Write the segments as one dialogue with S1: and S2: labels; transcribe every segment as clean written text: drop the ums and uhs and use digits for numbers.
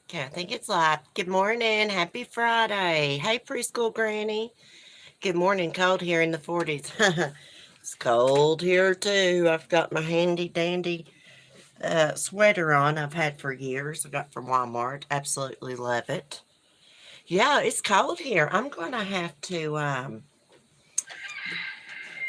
S1: Okay, I think it's live. Good morning. Happy Friday. Hey, preschool granny. Good morning. Cold here in the 40s. It's cold here too. I've got my handy dandy sweater on I've had for years. I got from Walmart. Absolutely love it. Yeah, it's cold here. I'm going to have to,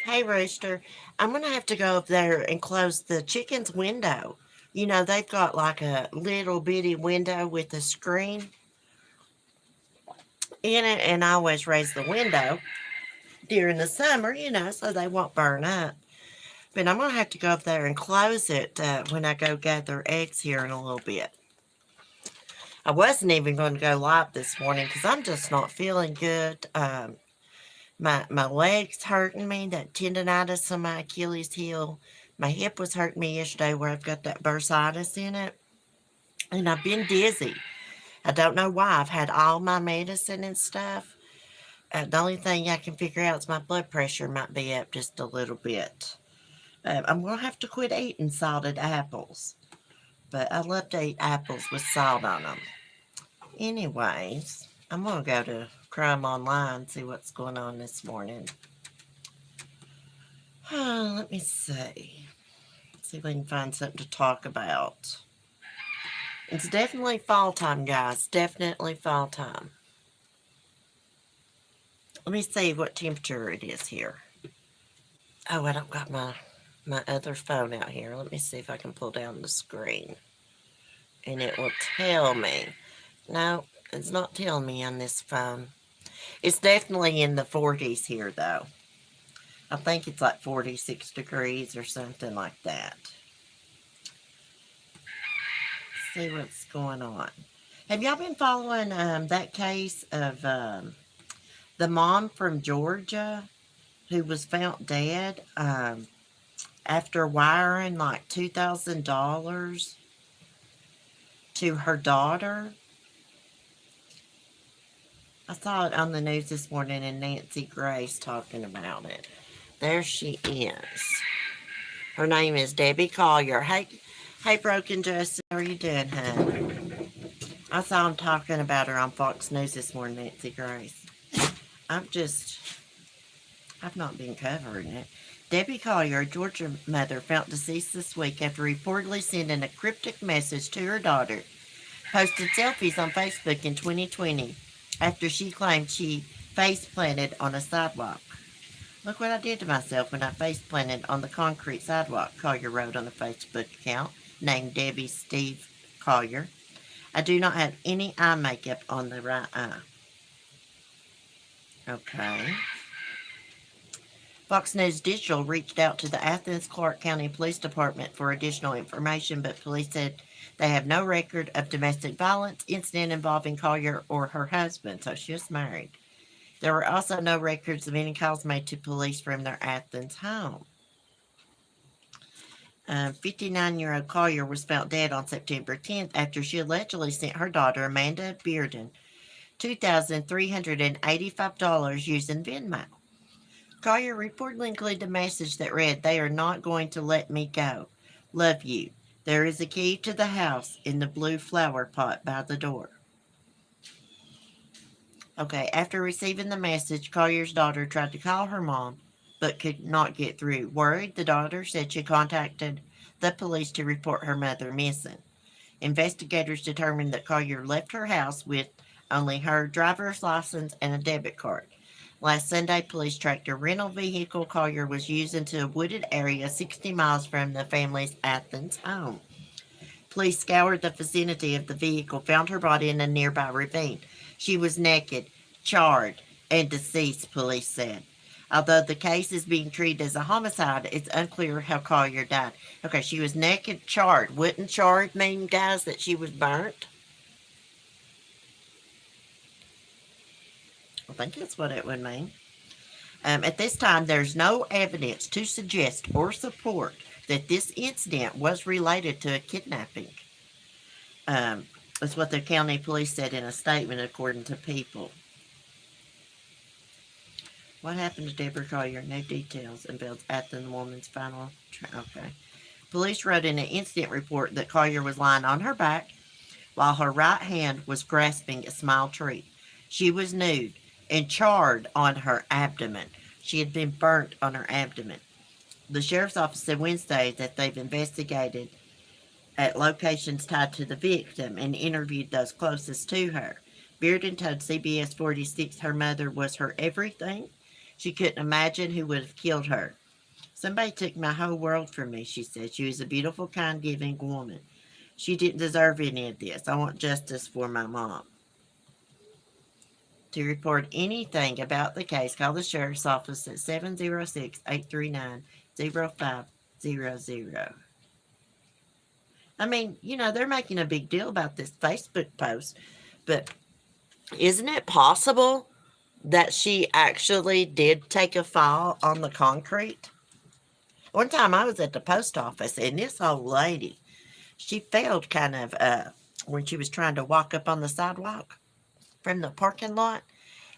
S1: hey, Rooster, I'm going to have to go up there and close the chicken's window. You know, they've got like a little bitty window with a screen in it, and I always raise the window during the summer, so they won't burn up. But I'm going to have to go up there and close it when I go gather eggs here in a little bit. I wasn't even going to go live this morning because I'm just not feeling good. My leg's hurting me, that tendonitis on my Achilles heel. My hip was hurting me yesterday where I've got that bursitis in it. And I've been dizzy. I don't know why. I've had all my medicine and stuff. The only thing I can figure out is my blood pressure might be up just a little bit. I'm going to have to quit eating salted apples. But I love to eat apples with salt on them. Anyways, I'm going to go to Crime Online and see what's going on this morning. Let me see. See if we can find something to talk about. It's definitely fall time, guys. Definitely fall time. Let me see what temperature it is here. Oh, I don't got my other phone out here. Let me see if I can pull down the screen. And it will tell me. No, it's not telling me on this phone. It's definitely in the 40s here, though. I think it's like 46 degrees or something like that. Let's see what's going on. Have y'all been following that case of the mom from Georgia who was found dead after wiring like $2,000 to her daughter? I saw it on the news this morning and Nancy Grace talking about it. There she is. Her name is Debbie Collier. Hey, Broken Justice, how are you doing, hun? I saw him talking about her on Fox News this morning, Nancy Grace. I've not been covering it. Debbie Collier, a Georgia mother, found deceased this week after reportedly sending a cryptic message to her daughter, posted selfies on Facebook in 2020 after she claimed she face planted on a sidewalk. Look what I did to myself when I face planted on the concrete sidewalk, Collier wrote on the Facebook account named Debbie Steve Collier. I do not have any eye makeup on the right eye. Okay. Fox News Digital reached out to the Athens Clarke County Police Department for additional information, but police said they have no record of domestic violence incident involving Collier or her husband, so she was married. There were also no records of any calls made to police from their Athens home. 59-year-old Collier was found dead on September 10th after she allegedly sent her daughter, Amanda Bearden, $2,385 using Venmo. Collier reportedly included a message that read, "They are not going to let me go. Love you. There is a key to the house in the blue flower pot by the door." Okay, after receiving the message, Collier's daughter tried to call her mom, but could not get through. Worried, the daughter said she contacted the police to report her mother missing. Investigators determined that Collier left her house with only her driver's license and a debit card. Last Sunday, police tracked a rental vehicle Collier was using to a wooded area 60 miles from the family's Athens home. Police scoured the vicinity of the vehicle, found her body in a nearby ravine. She was naked, charred, and deceased, police said. Although the case is being treated as a homicide, it's unclear how Collier died. Okay, she was naked, charred. Wouldn't charred mean, guys, that she was burnt? I think that's what it would mean. At this time, there's no evidence to suggest or support that this incident was related to a kidnapping. That's what the county police said in a statement, according to People. What happened to Deborah Collier? No details. Unveils after the woman's final. Okay. Police wrote in an incident report that Collier was lying on her back while her right hand was grasping a small tree. She was nude and charred on her abdomen. She had been burnt on her abdomen. The sheriff's office said Wednesday that they've investigated at locations tied to the victim and interviewed those closest to her. Bearden told CBS 46 her mother was her everything. She couldn't imagine who would have killed her. Somebody took my whole world from me, she said. She was a beautiful, kind, giving woman. She didn't deserve any of this. I want justice for my mom. To report anything about the case, call the sheriff's office at 706-839-0500. I mean, they're making a big deal about this Facebook post, but isn't it possible that she actually did take a fall on the concrete? One time I was at the post office, and this old lady, she fell kind of when she was trying to walk up on the sidewalk from the parking lot,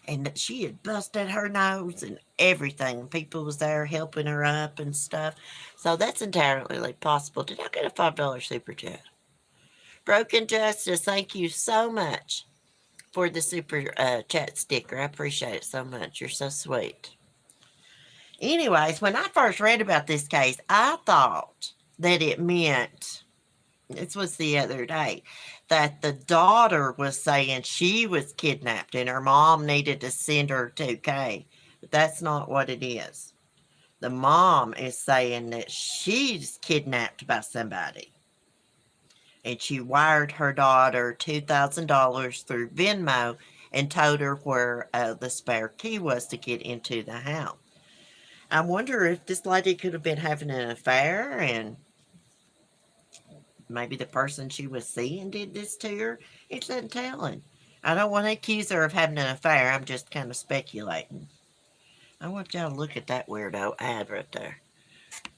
S1: and she had busted her nose and everything. People was there helping her up and stuff. So that's entirely possible. Did I get a $5 super chat? Broken Justice, thank you so much for the super chat sticker. I appreciate it so much. You're so sweet. Anyways, when I first read about this case, I thought that it meant, this was the other day, that the daughter was saying she was kidnapped and her mom needed to send her $2K. But that's not what it is. The mom is saying that she's kidnapped by somebody. And she wired her daughter $2,000 through Venmo and told her where the spare key was to get into the house. I wonder if this lady could have been having an affair and maybe the person she was seeing did this to her. It's untelling. I don't want to accuse her of having an affair. I'm just kind of speculating. I want y'all to look at that weirdo ad right there.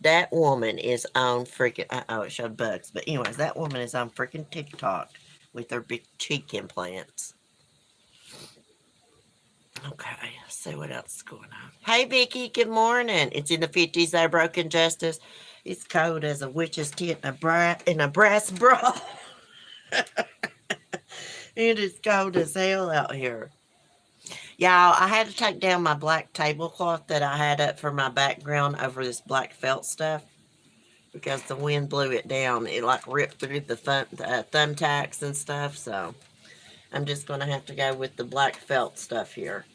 S1: That woman is on freaking... Oh, it showed bugs. But anyways, that woman is on freaking TikTok with her big cheek implants. Okay, let's see what else is going on. Hey, Vicky, good morning. It's in the 50s there, Broken Justice. It's cold as a witch's tit in a brass bra. It is cold as hell out here. Y'all, I had to take down my black tablecloth that I had up for my background over this black felt stuff because the wind blew it down. It ripped through the thumbtacks and stuff, so I'm just going to have to go with the black felt stuff here.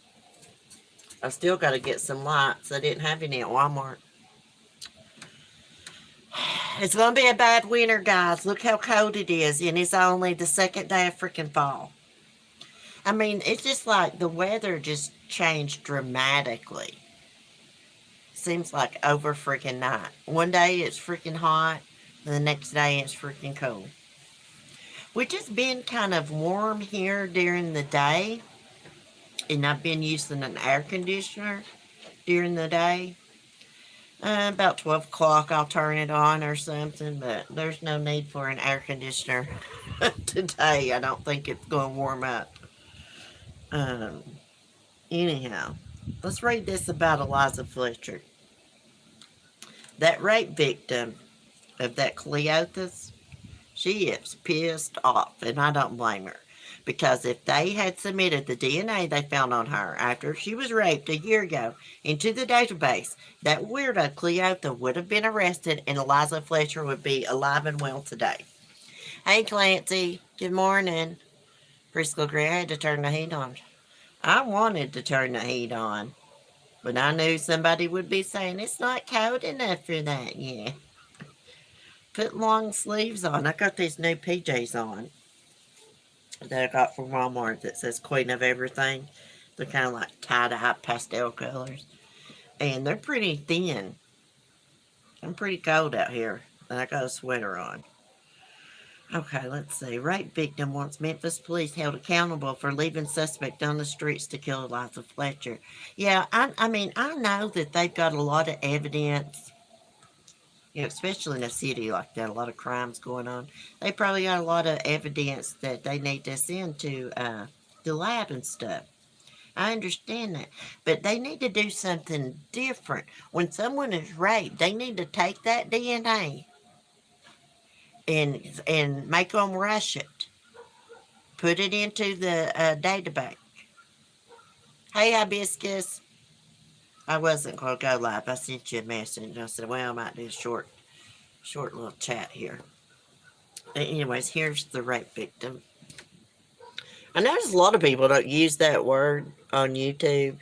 S1: I still got to get some lights. I didn't have any at Walmart. It's going to be a bad winter, guys. Look how cold it is, and it's only the second day of freaking fall. I mean, it's just like the weather just changed dramatically. Seems like over freaking night. One day it's freaking hot, and the next day it's freaking cold. Which has been kind of warm here during the day. And I've been using an air conditioner during the day. About 12 o'clock I'll turn it on or something, but there's no need for an air conditioner today. I don't think it's going to warm up. Anyhow, let's read this about Eliza Fletcher. That rape victim of that Cleopas, she is pissed off, and I don't blame her. Because if they had submitted the DNA they found on her after she was raped a year ago into the database, that weirdo Cleopa would have been arrested and Eliza Fletcher would be alive and well today. Hey, Clancy. Good morning. Preschool Gray, I had to turn the heat on. I wanted to turn the heat on, but I knew somebody would be saying, it's not cold enough for that yet. Put long sleeves on. I got these new PJs on that I got from Walmart that says Queen of Everything. They're kind of like tie-dye pastel colors. And they're pretty thin. I'm pretty cold out here. And I got a sweater on. Okay, let's see. Rape victim wants Memphis police held accountable for leaving suspect on the streets to kill Eliza Fletcher. Yeah, I mean, I know that they've got a lot of evidence. Especially in a city like that, a lot of crimes going on. They probably got a lot of evidence that they need to send to the lab and stuff. I understand that. But they need to do something different. When someone is raped, they need to take that DNA and make them rush it. Put it into the database. Hey, Hibiscus. I wasn't going to go live. I sent you a message. I said, well, I might do a short little chat here. Anyways, here's the rape victim. I notice a lot of people don't use that word on YouTube.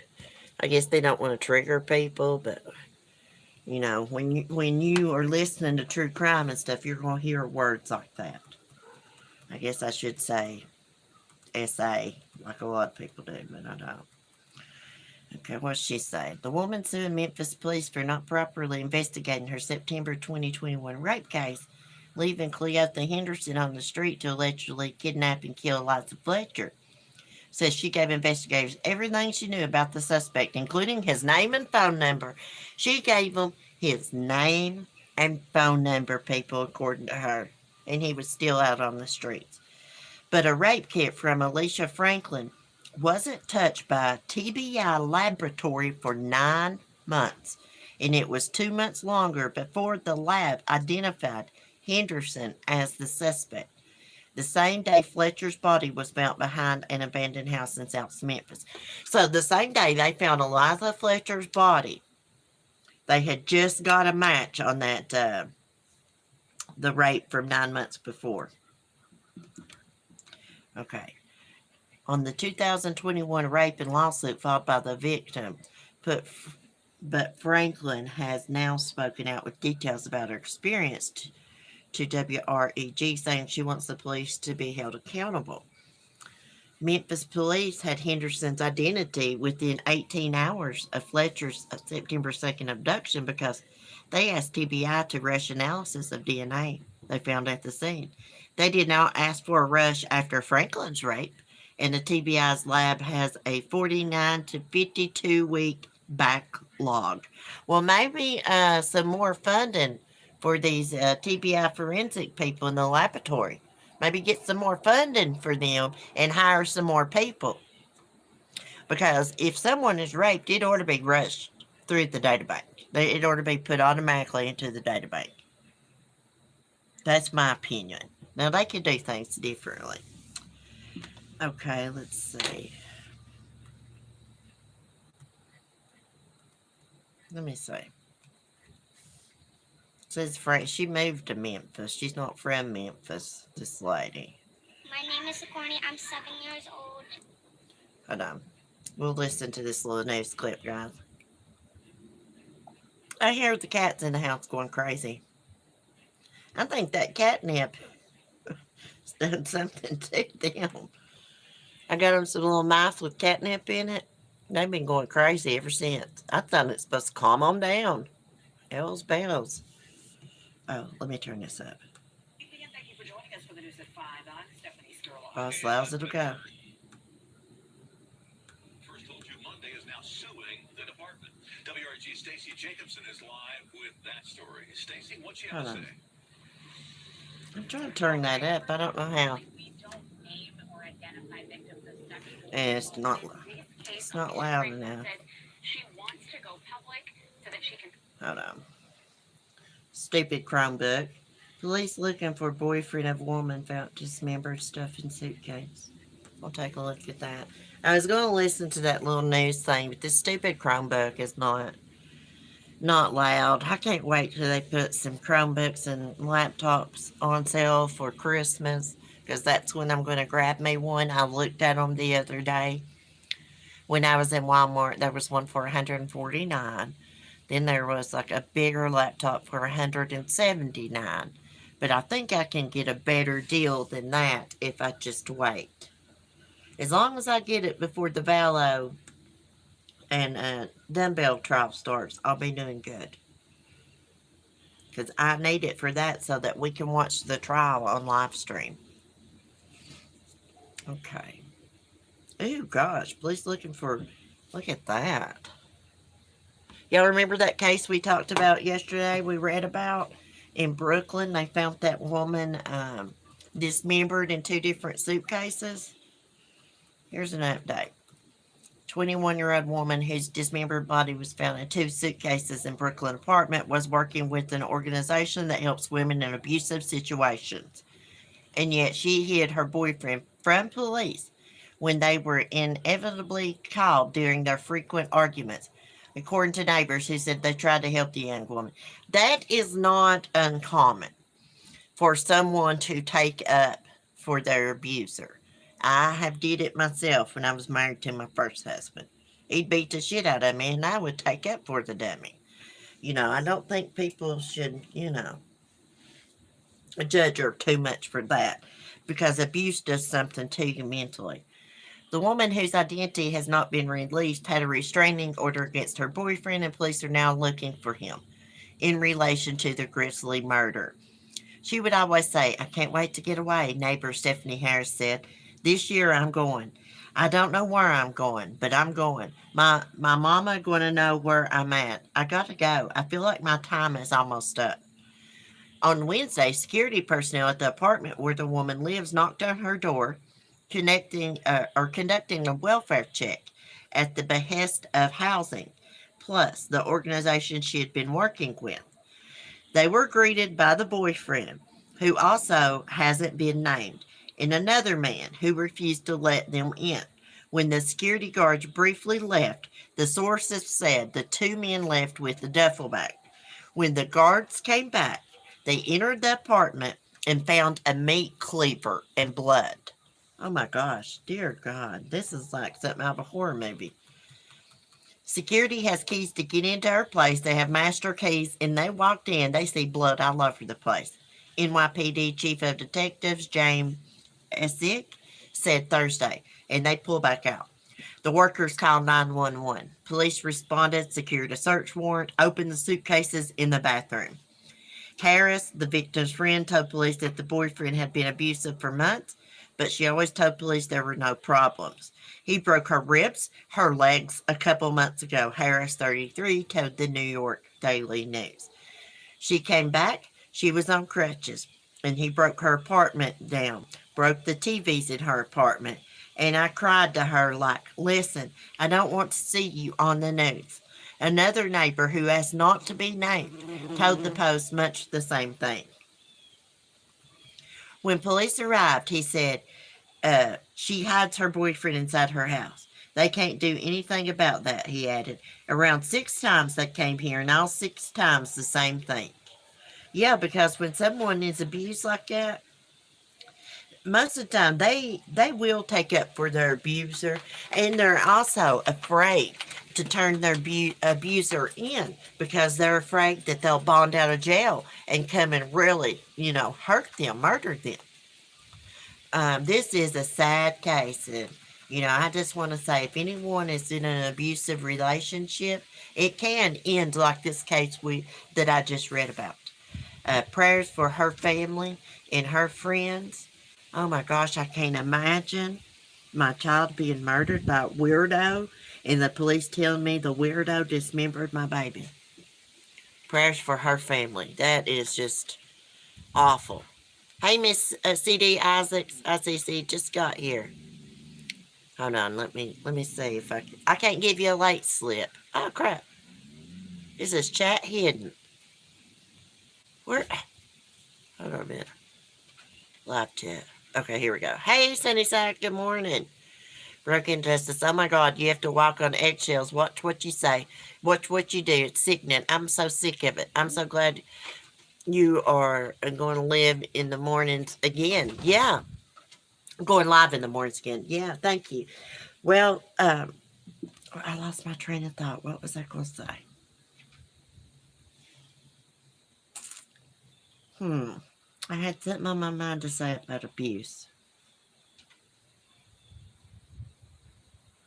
S1: I guess they don't want to trigger people, but you know, when you are listening to true crime and stuff, you're going to hear words like that. I guess I should say SA, like a lot of people do, but I don't. Okay, what's she say? The woman suing Memphis police for not properly investigating her September 2021 rape case, leaving Cleotha Henderson on the street to allegedly kidnap and kill Eliza Fletcher, says she gave investigators everything she knew about the suspect, including his name and phone number. She gave them his name and phone number, people, according to her, and he was still out on the streets. But a rape kit from Alicia Franklin wasn't touched by a TBI laboratory for 9 months, and it was 2 months longer before the lab identified Henderson as the suspect. The same day Fletcher's body was found behind an abandoned house in South Memphis. So the same day they found Eliza Fletcher's body, they had just got a match on that the rape from 9 months before. Okay. On the 2021 rape and lawsuit filed by the victim, but Franklin has now spoken out with details about her experience to WREG, saying she wants the police to be held accountable. Memphis police had Henderson's identity within 18 hours of Fletcher's September 2nd abduction because they asked TBI to rush analysis of DNA they found at the scene. They did not ask for a rush after Franklin's rape, and the TBI's lab has a 49 to 52 week backlog. Well, maybe some more funding for these TBI forensic people in the laboratory. Maybe get some more funding for them and hire some more people. Because if someone is raped, it ought to be rushed through the database. It ought to be put automatically into the database. That's my opinion. Now, they could do things differently. Okay, let's see. Let me see. It says she moved to Memphis. She's not from Memphis, this lady.
S2: My name is Sigourney. I'm 7 years old.
S1: Hold on. We'll listen to this little news clip, guys. I hear the cats in the house going crazy. I think that catnip has done something to them. I got them some little mice with catnip in it. They've been going crazy ever since. I thought it's supposed to calm them down. Hell's bells. Oh, let me turn this up.
S3: Thank you for joining us for the news at 5. I'm Stephanie Sterling.
S1: Oh, as loud as it'll go.
S4: First Told You Monday is now suing the department. WRG's Stacey Jacobson is live with that story. Stacey, what you have to say?
S1: I'm trying to turn that up. I don't know how. It's not loud enough. Hold on. Stupid Chromebook. Police looking for boyfriend of woman found dismembered stuff in suitcase. We'll take a look at that. I was going to listen to that little news thing, but this stupid Chromebook is not loud. I can't wait till they put some Chromebooks and laptops on sale for Christmas, because that's when I'm going to grab me one. I looked at them the other day. When I was in Walmart, there was one for $149. Then there was like a bigger laptop for $179. But I think I can get a better deal than that if I just wait. As long as I get it before the Valo and dumbbell trial starts, I'll be doing good. Because I need it for that so that we can watch the trial on live stream. Okay. Oh gosh, police looking for, look at that. Y'all remember that case we talked about yesterday, we read about in Brooklyn? They found that woman dismembered in 2 different suitcases. Here's an update. 21-year-old woman whose dismembered body was found in 2 suitcases in Brooklyn apartment was working with an organization that helps women in abusive situations. And yet she hid her boyfriend from police when they were inevitably called during their frequent arguments, according to neighbors who said they tried to help the young woman. That is not uncommon for someone to take up for their abuser. I have did it myself when I was married to my first husband. He'd beat the shit out of me and I would take up for the dummy. I don't think people should, judge her too much for that because abuse does something to you mentally. The woman, whose identity has not been released, had a restraining order against her boyfriend, and police are now looking for him in relation to the grisly murder. She would always say, "I can't wait to get away," neighbor Stephanie Harris said. "This year I'm going. I don't know where I'm going, but I'm going. My mama going to know where I'm at. I got to go. I feel like my time is almost up." On Wednesday, security personnel at the apartment where the woman lives knocked on her door, conducting a welfare check at the behest of Housing Plus, the organization she had been working with. They were greeted by the boyfriend, who also hasn't been named, and another man who refused to let them in. When the security guards briefly left, the sources said the two men left with the duffel bag. When the guards came back, they entered the apartment and found a meat cleaver and blood. Oh my gosh, dear God, this is like something out of a horror movie. Security has keys to get into her place. They have master keys, and they walked in. They see blood all over the place. NYPD Chief of Detectives James Essick said Thursday, and they pulled back out. The workers called 911. Police responded, secured a search warrant, opened the suitcases in the bathroom. Harris, the victim's friend, told police that the boyfriend had been abusive for months, but she always told police there were no problems. He broke her ribs, her legs a couple months ago, Harris, 33, told the New York Daily News. She came back, she was on crutches, and he broke her apartment down, broke the TVs in her apartment, and I cried to her like, "Listen, I don't want to see you on the news." Another neighbor who asked not to be named told the Post much the same thing. When police arrived, he said, she hides her boyfriend inside her house. They can't do anything about that, he added. Around 6 times they came here, and all 6 times the same thing. Yeah, because when someone is abused like that, most of the time they will take up for their abuser, and they're also afraid to turn their abuser in because they're afraid that they'll bond out of jail and come and really, hurt them, murder them. This is a sad case, and I just want to say, if anyone is in an abusive relationship, it can end like this case that I just read about. Prayers for her family and her friends. Oh my gosh, I can't imagine my child being murdered by a weirdo and the police telling me the weirdo dismembered my baby. Prayers for her family. That is just awful. Hey, Miss CD Isaacs, ICC just got here. Hold on, let me see if I can't give you a late slip. Oh crap! Is this chat hidden? Where? Hold on a minute. Live chat. Okay, here we go. Hey, Sunnyside, good morning. Broken justice. Oh my God, you have to walk on eggshells. Watch what you say. Watch what you do. It's sickening. I'm so sick of it. I'm so glad you are going to live in the mornings again. Yeah. Going live in the mornings again. Yeah, thank you. Well, I lost my train of thought. What was I going to say? I had something on my mind to say about abuse.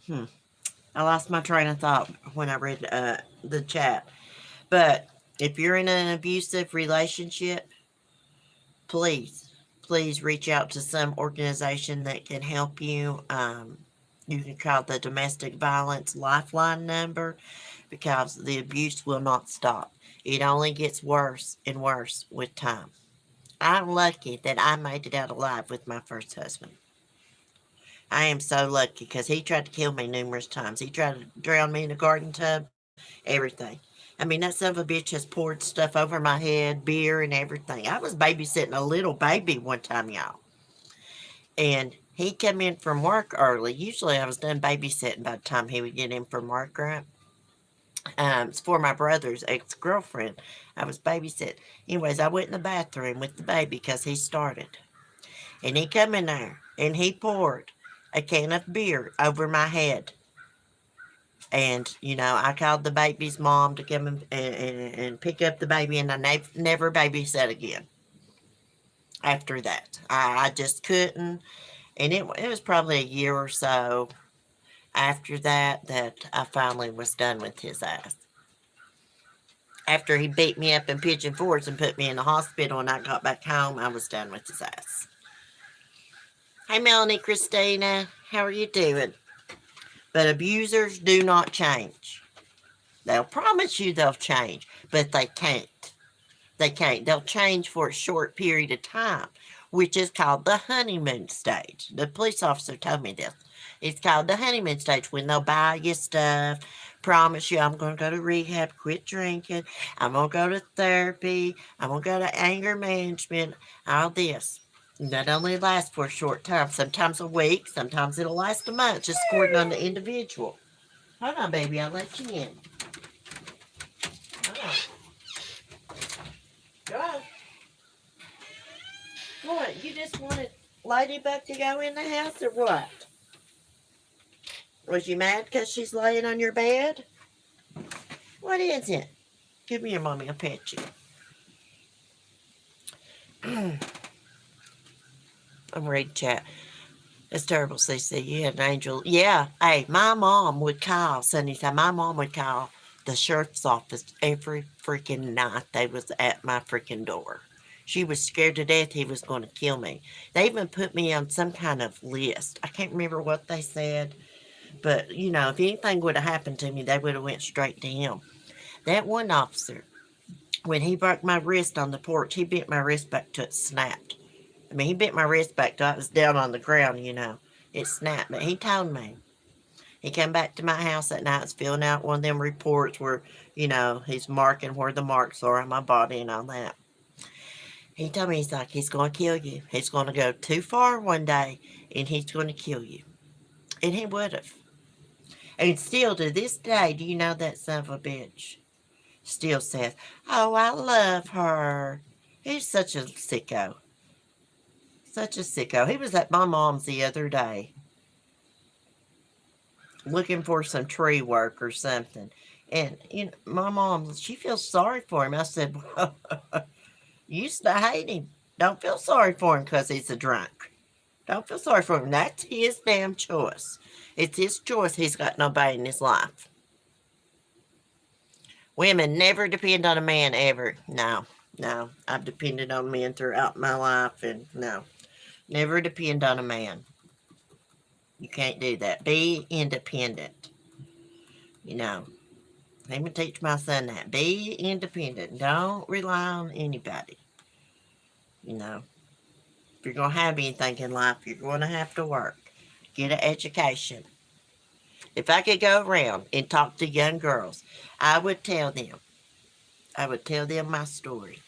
S1: I lost my train of thought when I read the chat. But if you're in an abusive relationship, please, please reach out to some organization that can help you. You can call the Domestic Violence Lifeline number because the abuse will not stop. It only gets worse and worse with time. I'm lucky that I made it out alive with my first husband. I am so lucky because he tried to kill me numerous times. He tried to drown me in a garden tub, everything. I mean, that son of a bitch has poured stuff over my head, beer and everything. I was babysitting a little baby one time, y'all. And He come in from work early. Usually I was done babysitting by the time he would get in from work, right? It's for my brother's ex-girlfriend. I was babysitting. Anyways, I went in the bathroom with the baby because he started. And he come in there and he poured a can of beer over my head. And, I called the baby's mom to come and pick up the baby, and I never babysat again after that. I just couldn't. And it was probably a year or so after that I finally was done with his ass. After he beat me up in Pigeon Forge and put me in the hospital and I got back home, I was done with his ass. Hey, Melanie Christina, how are you doing? But abusers do not change. They'll promise you they'll change, but they can't. They can't. They'll change for a short period of time, which is called the honeymoon stage. The police officer told me this. It's called the honeymoon stage when they'll buy you stuff, promise you I'm going to go to rehab, quit drinking, I'm going to go to therapy, I'm going to go to anger management, all this. And that only lasts for a short time, sometimes a week, sometimes it'll last a month, just according on the individual. Hold on, baby, I'll let you in. Hold on. Go on. What, you just wanted Ladybug to go in the house or what? Was you mad because she's laying on your bed? What is it? Give me your mommy, I'll pet you. I'm reading chat. It's terrible, CC. You had an angel. Yeah. Hey, my mom would call Sunday time. My mom would call the sheriff's office every freaking night. They was at my freaking door. She was scared to death he was going to kill me. They even put me on some kind of list. I can't remember what they said. But, if anything would have happened to me, they would have went straight to him. That one officer, when he broke my wrist on the porch, he bent my wrist back till it snapped. I mean, he bent my wrist back till I was down on the ground, It snapped. But he told me. He came back to my house that night, was filling out one of them reports where, he's marking where the marks are on my body and all that. He told me, he's like, he's going to kill you. He's going to go too far one day, and he's going to kill you. And he would have. And still, to this day, do you know that son of a bitch still says, oh, I love her. He's such a sicko. Such a sicko. He was at my mom's the other day looking for some tree work or something. And, my mom, she feels sorry for him. I said, well, you used to hate him. Don't feel sorry for him because he's a drunk. Don't feel sorry for him. That's his damn choice. It's his choice. He's got nobody in his life. Women never depend on a man ever. No. I've depended on men throughout my life, and no. Never depend on a man. You can't do that. Be independent. Let me teach my son that. Be independent. Don't rely on anybody. If you're going to have anything in life, you're going to have to work. Get an education. If I could go around and talk to young girls, I would tell them my story.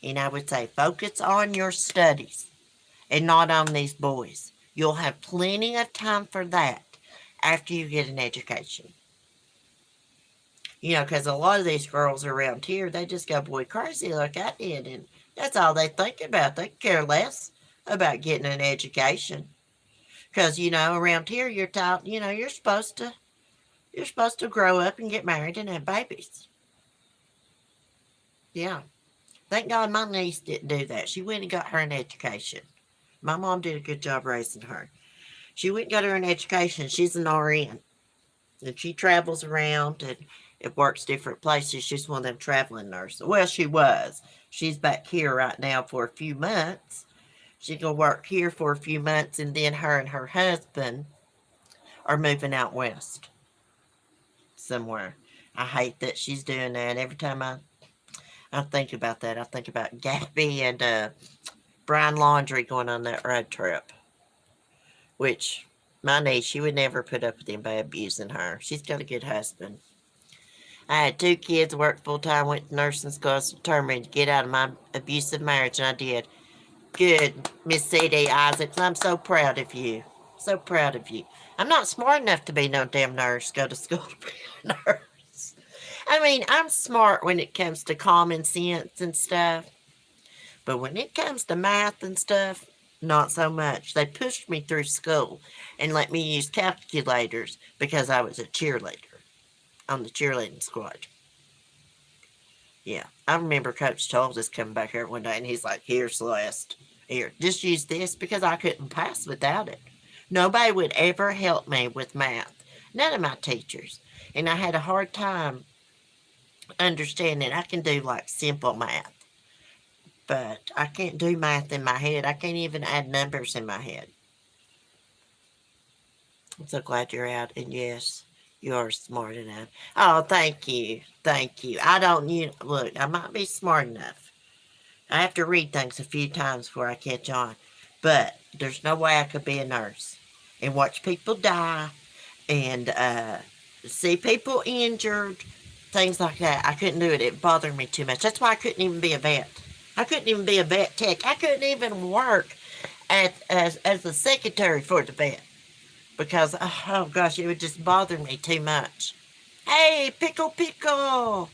S1: And I would say, focus on your studies and not on these boys. You'll have plenty of time for that after you get an education. Because a lot of these girls around here, they just go boy crazy like I did. And that's all they think about. They care less about getting an education. Because, around here you're taught, you're supposed to grow up and get married and have babies. Yeah. Thank God my niece didn't do that. She went and got her an education. My mom did a good job raising her. She went and got her an education. She's an RN. And she travels around and it works different places. She's one of them traveling nurses. Well, she was. She's back here right now for a few months. She's going to work here for a few months, and then her and her husband are moving out west somewhere. I hate that she's doing that. Every time I think about that, I think about Gabby and Brian Laundrie going on that road trip. Which, my niece, she would never put up with anybody abusing her. She's got a good husband. I had 2 kids, worked full-time, went to nursing school, determined to get out of my abusive marriage, and I did. Good, Miss C.D. Isaacs. I'm so proud of you. So proud of you. I'm not smart enough to be no damn nurse, go to school to be a nurse. I mean, I'm smart when it comes to common sense and stuff, but when it comes to math and stuff, not so much. They pushed me through school and let me use calculators because I was a cheerleader on the cheerleading squad. Yeah, I remember Coach told us coming back here one day, and he's like, "Here, Celeste, here, just use this," because I couldn't pass without it. Nobody would ever help me with math. None of my teachers. And I had a hard time understanding. I can do like simple math, but I can't do math in my head. I can't even add numbers in my head. I'm so glad you're out. And yes, you are smart enough. Oh, thank you. Thank you. I don't, look, I might be smart enough. I have to read things a few times before I catch on. But there's no way I could be a nurse and watch people die and see people injured, things like that. I couldn't do it. It bothered me too much. That's why I couldn't even be a vet. I couldn't even be a vet tech. I couldn't even work as the secretary for the vet because, oh gosh, it would just bother me too much. Hey, Pickle Pickle!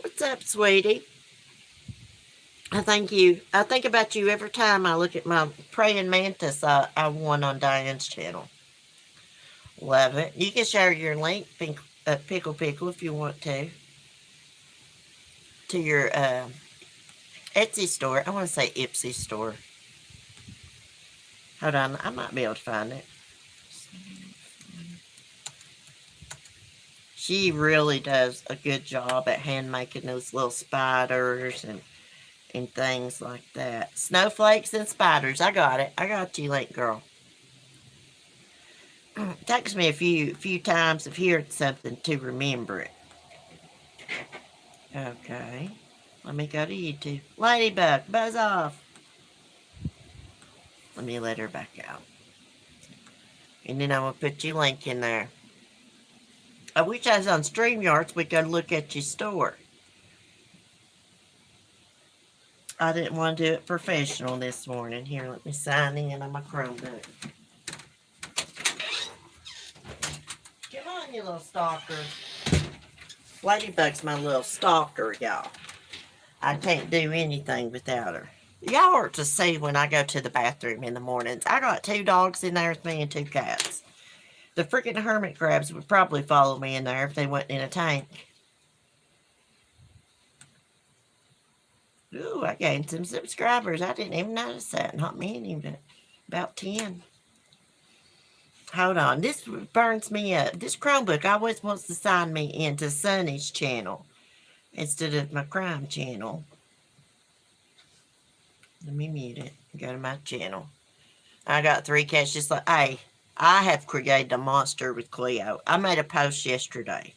S1: What's up, sweetie? I think about you every time I look at my praying mantis I won on Diane's channel. Love it. You can share your link, Pickle Pickle, if you want to your Etsy store. I want to say Ipsy store. Hold on, I might be able to find it. She really does a good job at hand making those little spiders and things like that. Snowflakes and spiders. I got it. I got you, late girl. It takes me a few times of hearing something to remember it. Okay. Let me go to YouTube. Ladybug, buzz off. Let me let her back out. And then I'm going to put your link in there. I wish I was on StreamYard so we could look at your store. I didn't want to do it professional this morning. Here, let me sign in on my Chromebook. Come on, you little stalker. Ladybug's my little stalker, y'all. I can't do anything without her. Y'all ought to see when I go to the bathroom in the mornings. I got 2 dogs in there with me and 2 cats. The freaking hermit crabs would probably follow me in there if they went in a tank. Ooh, I gained some subscribers. I didn't even notice that. Not many, but about 10. Hold on. This burns me up. This Chromebook always wants to sign me into Sunny's channel instead of my crime channel. Let me mute it. Go to my channel. I got 3 cats just like, hey, I have created a monster with Cleo. I made a post yesterday.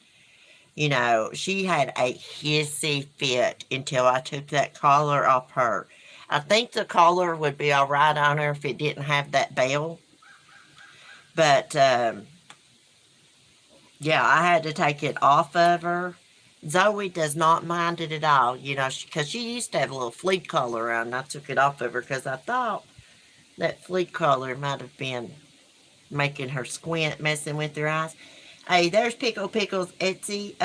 S1: You know, she had a hissy fit until I took that collar off her. I think the collar would be all right on her if it didn't have that bell. But, yeah, I had to take it off of her. Zoe does not mind it at all, you know, because she used to have a little flea collar on, and I took it off of her because I thought that flea collar might have been making her squint, messing with her eyes. Hey, there's Pickle Pickle's Etsy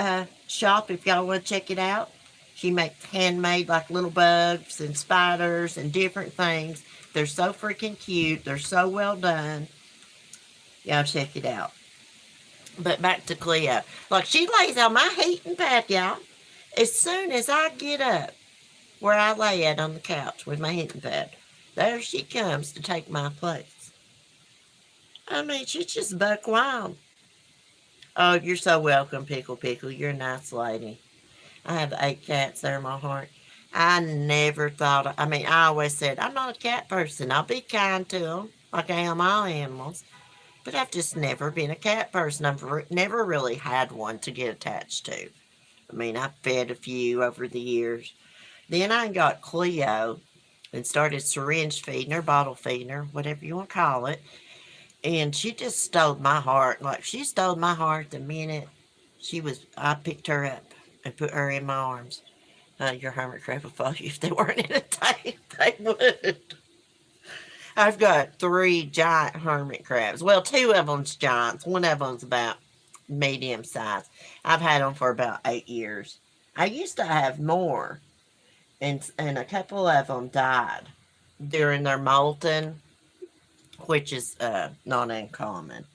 S1: shop if y'all want to check it out. She makes handmade like little bugs and spiders and different things. They're so freaking cute. They're so well done. Y'all check it out. But back to Cleo. Like, she lays on my heating pad, y'all. As soon as I get up where I lay at on the couch with my heating pad, there she comes to take my place. I mean, she's just buck wild. Oh, you're so welcome, Pickle Pickle. You're a nice lady. I have 8 cats there in my heart. I never thought, I always said, I'm not a cat person. I'll be kind to them, like I am all animals. But I've just never been a cat person. I've never really had one to get attached to. I've fed a few over the years. Then I got Cleo and started syringe feeding her, bottle feeding her, whatever you want to call it. And she just stole my heart. Like, she stole my heart the minute I picked her up and put her in my arms. Your hermit crab would follow you if they weren't in a tank. They would. I've got 3 giant hermit crabs. Well, 2 of them's giants. One of them's about medium size. I've had them for about 8 years. I used to have more, and a couple of them died during their molting, which is not uncommon.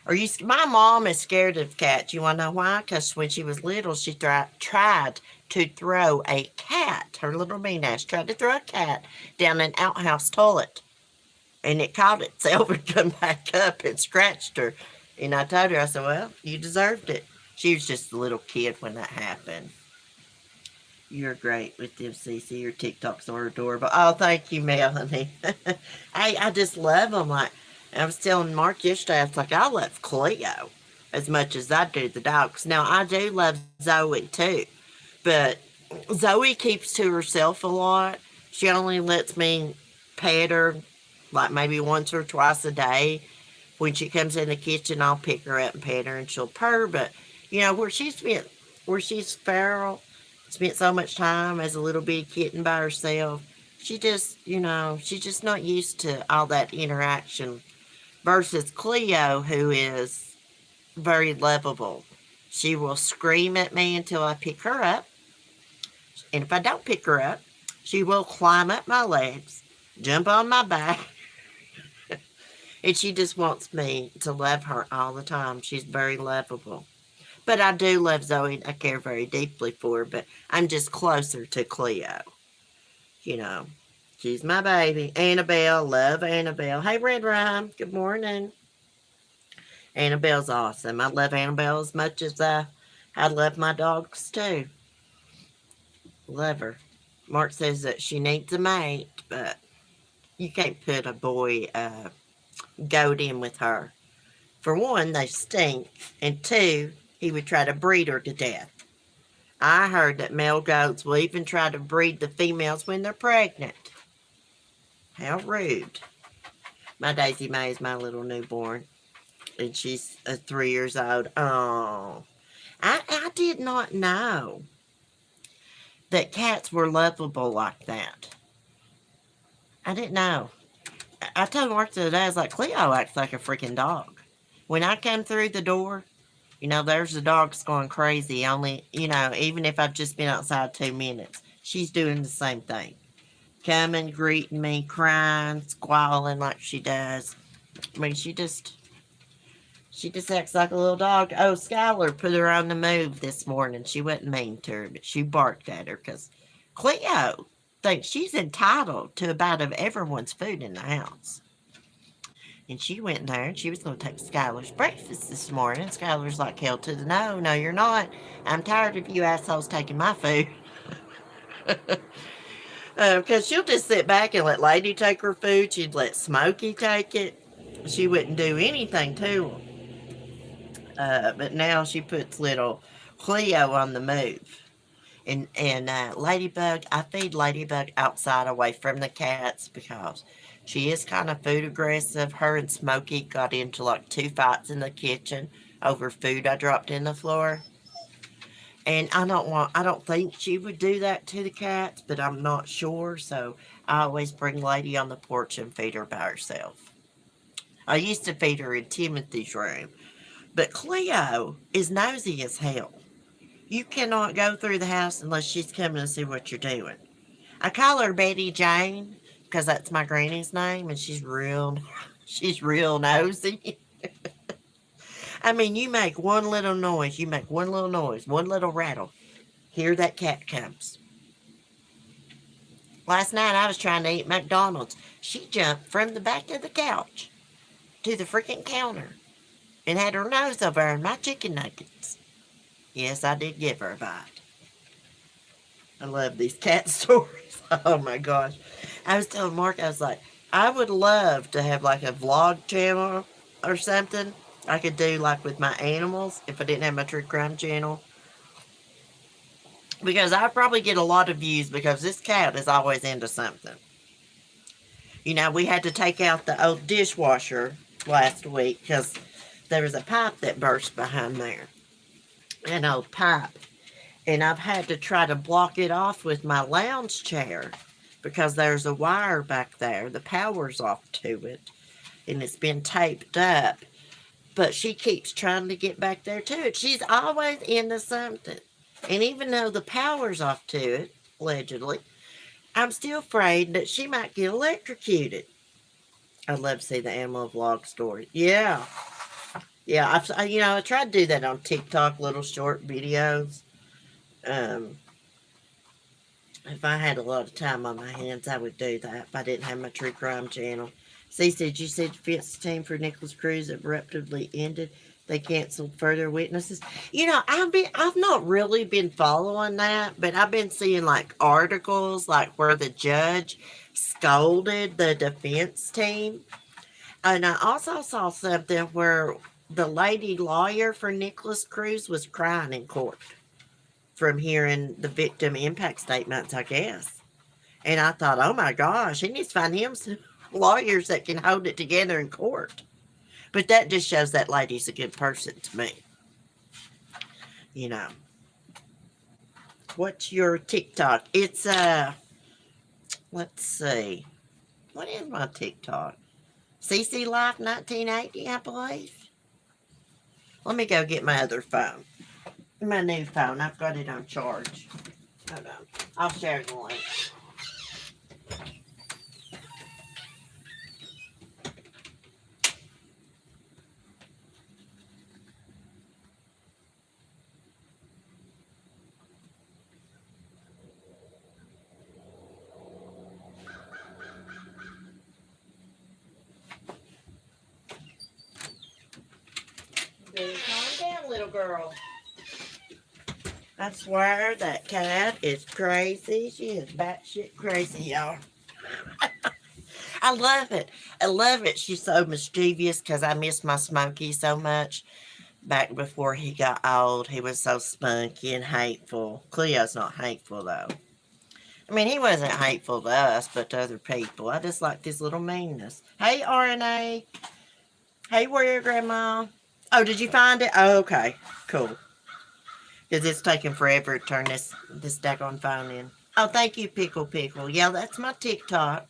S1: My mom is scared of cats. You want to know why? Because when she was little, she tried to throw a cat. Her little mean ass tried to throw a cat down an outhouse toilet, and it caught itself and come back up and scratched her. And I told her, I said, "Well, you deserved it." She was just a little kid when that happened. You're great with them, Cece. Your TikToks are adorable. Oh, thank you, Melanie. I just love them. Like I was telling Mark yesterday, I was like, I love Cleo as much as I do the dogs. Now, I do love Zoe too, but Zoe keeps to herself a lot. She only lets me pet her like maybe once or twice a day. When she comes in the kitchen, I'll pick her up and pet her, and she'll purr. But where she's feral, spent so much time as a little bitty kitten by herself. She's just not used to all that interaction. Versus Cleo, who is very lovable. She will scream at me until I pick her up. And if I don't pick her up, she will climb up my legs, jump on my back, and she just wants me to love her all the time. She's very lovable. But I do love Zoe. I care very deeply for her, but I'm just closer to Cleo. You know, she's my baby. Annabelle, love Annabelle. Hey, Red Rhyme, good morning. Annabelle's awesome. I love Annabelle as much as I love my dogs too. Love her. Mark says that she needs a mate, but you can't put a boy goat in with her. For one, they stink, and two, he would try to breed her to death. I heard that male goats will even try to breed the females when they're pregnant. How rude. My Daisy May is my little newborn, and she's 3 years old. Oh, I did not know that cats were lovable like that. I didn't know. I told Mark the other day, I was like, Cleo acts like a freaking dog. When I come through the door, there's the dogs going crazy. Only, even if I've just been outside 2 minutes, she's doing the same thing. Coming, greeting me, crying, squalling like she does. I mean, she just acts like a little dog. Oh, Skylar put her on the move this morning. She wasn't mean to her, but she barked at her because Cleo thinks she's entitled to a bite of everyone's food in the house. And she went in there and she was going to take Skylar's breakfast this morning. Skylar's like, hell to the no. No, you're not. I'm tired of you assholes taking my food. Because she'll just sit back and let Lady take her food. She'd let Smokey take it. She wouldn't do anything to him. But now she puts little Cleo on the move. And Ladybug, I feed Ladybug outside away from the cats because she is kind of food aggressive. Her and Smokey got into like 2 fights in the kitchen over food I dropped in the floor. And I don't think she would do that to the cats, but I'm not sure. So I always bring Lady on the porch and feed her by herself. I used to feed her in Timothy's room. But Cleo is nosy as hell. You cannot go through the house unless she's coming to see what you're doing. I call her Betty Jane because that's my granny's name, and she's real nosy. I mean, you make one little noise, one little rattle. Here that cat comes. Last night I was trying to eat McDonald's. She jumped from the back of the couch to the freaking counter and had her nose over in my chicken nuggets. Yes, I did give her a bite. I love these cat stories. Oh my gosh. I was telling Mark, I was like, I would love to have like a vlog channel or something. I could do like with my animals if I didn't have my true crime channel. Because I'd probably get a lot of views because this cat is always into something. We had to take out the old dishwasher last week because there was a pipe that burst behind there. An old pipe. And I've had to try to block it off with my lounge chair because there's a wire back there. The power's off to it, and it's been taped up. But she keeps trying to get back there to it. She's always into something. And even though the power's off to it, allegedly, I'm still afraid that she might get electrocuted. I'd love to see the animal vlog story. Yeah. Yeah, I tried to do that on TikTok, little short videos. Um, if I had a lot of time on my hands, I would do that if I didn't have my true crime channel. Did you see defense team for Nicholas Cruz abruptly ended? They canceled further witnesses. I've not really been following that, but I've been seeing like articles like where the judge scolded the defense team. And I also saw something where the lady lawyer for Nicholas Cruz was crying in court from hearing the victim impact statements, I guess. And I thought, oh my gosh, he needs to find him some lawyers that can hold it together in court. But that just shows that lady's a good person to me. You know. What's your TikTok? It's, let's see. What is my TikTok? CC Life 1980, I believe. Let me go get my other phone. My new phone. I've got it on charge. Hold on. I'll share the link. Calm down, little girl. I swear that cat is crazy. She is batshit crazy, y'all. I love it. I love it. She's so mischievous because I miss my Smokey so much. Back before he got old, he was so spunky and hateful. Cleo's not hateful, though. I mean, he wasn't hateful to us, but to other people. I just like his little meanness. Hey, RNA. Hey, where your grandma? Oh, did you find it? Oh, okay. Cool. Because it's taking forever to turn this daggone phone in. Oh, thank you, Pickle Pickle. Yeah, that's my TikTok.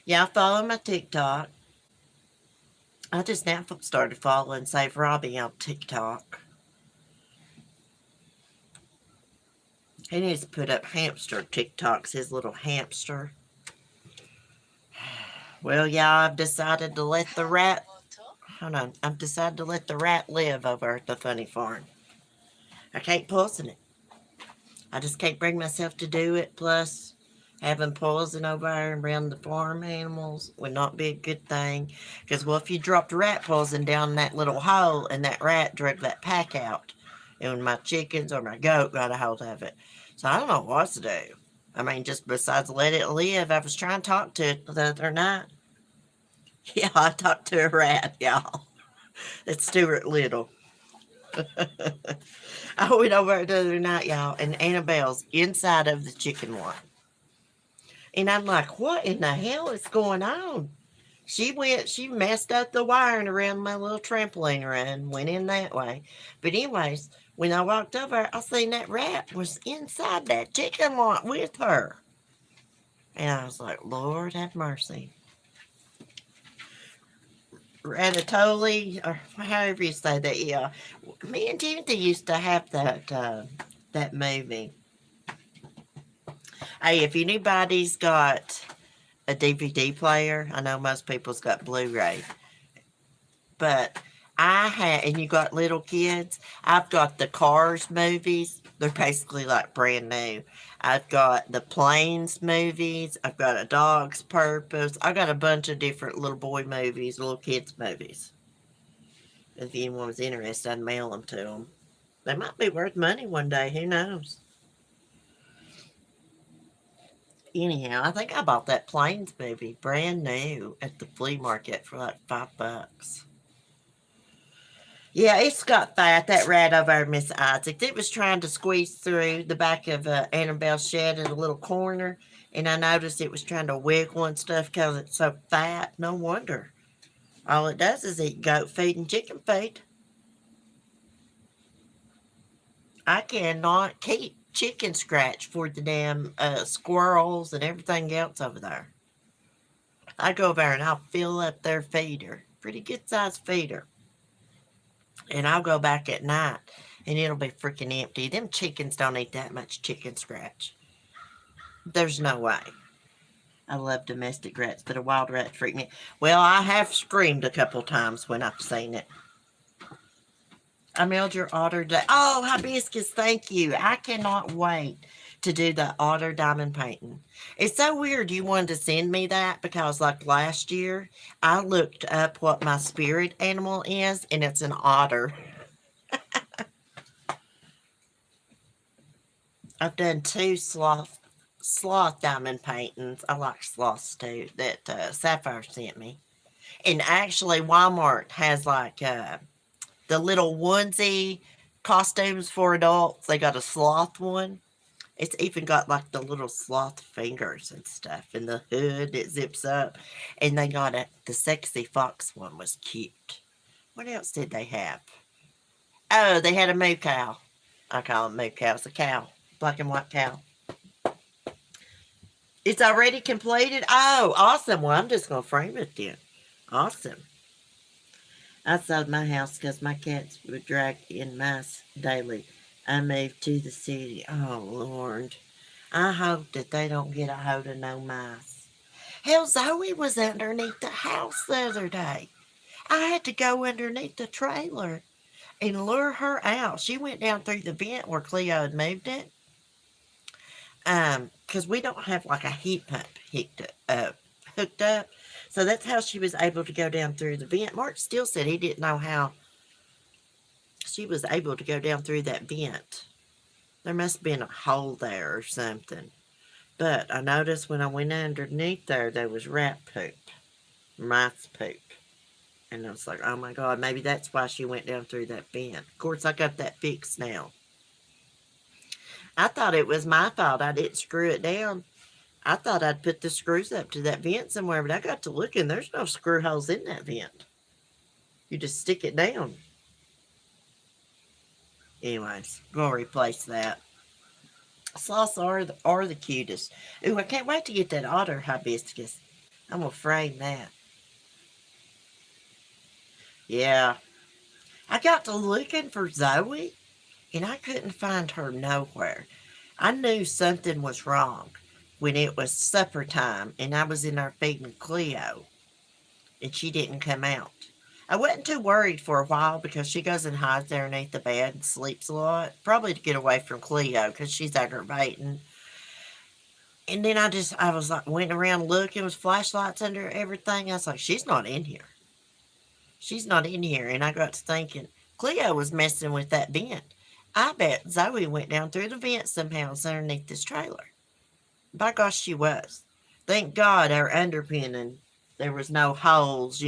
S1: Yeah, I follow my TikTok. I just now started following Save Robbie on TikTok. He needs to put up hamster TikToks, his little hamster. Well, yeah, I've decided to let the rat... Hold on. I've decided to let the rat live over at the funny farm. I can't poison it. I just can't bring myself to do it. Plus, having poison over around the farm animals would not be a good thing. Because, well, if you dropped rat poison down that little hole and that rat drug that pack out, and my chickens or my goat got a hold of it. So I don't know what to do. I mean, just besides let it live, I was trying to talk to it the other night. Yeah, I talked to a rat, y'all. It's Stuart Little. I went over the other night, y'all, and Annabelle's inside of the chicken one. And I'm like, what in the hell is going on? She messed up the wiring around my little trampoline run, went in that way. But anyways, when I walked over, I seen that rat was inside that chicken lot with her. And I was like, Lord have mercy. Ratatouille, or however you say that, yeah. Me and Timothy used to have that movie. Hey, if anybody's got a DVD player, I know most people's got Blu-ray, but and you got little kids, I've got the Cars movies. They're basically like brand new. I've got the Planes movies. I've got A Dog's Purpose. I got a bunch of different little boy movies, little kids movies. If anyone was interested, I'd mail them to them. They might be worth money one day. Who knows? Anyhow, I think I bought that Planes movie brand new at the flea market for like $5. Yeah, it's got fat. That rat over there, Miss Isaac. It was trying to squeeze through the back of Annabelle's shed in a little corner, and I noticed it was trying to wiggle and stuff because it's so fat. No wonder. All it does is eat goat feed and chicken feed. I cannot keep chicken scratch for the damn squirrels and everything else over there. I go over there and I'll fill up their feeder, pretty good sized feeder, and I'll go back at night and it'll be freaking empty. Them chickens don't eat that much chicken scratch. There's no way. I love domestic rats, but a wild rat freak me. Well, I have screamed a couple times when I've seen it. I mailed your otter. Oh, hibiscus, thank you. I cannot wait to do the otter diamond painting. It's so weird you wanted to send me that because, like last year, I looked up what my spirit animal is, and it's an otter. I've done two sloth diamond paintings. I like sloths too. That Sapphire sent me, and actually, Walmart has like the little onesie costumes for adults. They got a sloth one. It's even got like the little sloth fingers and stuff, and the hood that zips up. And they got the sexy fox one was cute. What else did they have? Oh, they had a moo cow. I call them moo cows. A cow, black and white cow. It's already completed. Oh, awesome. Well, I'm just gonna frame it then. Awesome. I sold my house because my cats would drag in mice daily. I moved to the city. Oh, Lord. I hope that they don't get a hold of no mice. Hell, Zoe was underneath the house the other day. I had to go underneath the trailer and lure her out. She went down through the vent where Cleo had moved it. Because we don't have like a heat pump hooked up. So that's how she was able to go down through the vent. Mark still said he didn't know how she was able to go down through that vent. There must have been a hole there or something. But I noticed when I went underneath there was rat poop, mice poop. And I was like, oh my God, maybe that's why she went down through that vent. Of course, I got that fixed now. I thought it was my fault I didn't screw it down. I thought I'd put the screws up to that vent somewhere, but I got to looking. There's no screw holes in that vent. You just stick it down. Anyways, gonna replace that. Sloths are the cutest. Ooh, I can't wait to get that otter hibiscus. I'm gonna frame that. Yeah. I got to looking for Zoe, and I couldn't find her nowhere. I knew something was wrong when it was supper time, and I was in there feeding Cleo, and she didn't come out. I wasn't too worried for a while because she goes and hides there underneath the bed and sleeps a lot. Probably to get away from Cleo because she's aggravating. And then I was like, went around looking with flashlights under everything. I was like, she's not in here. She's not in here. And I got to thinking, Cleo was messing with that vent. I bet Zoe went down through the vent somehow underneath this trailer. By gosh, she was. Thank God our underpinning, there was no holes,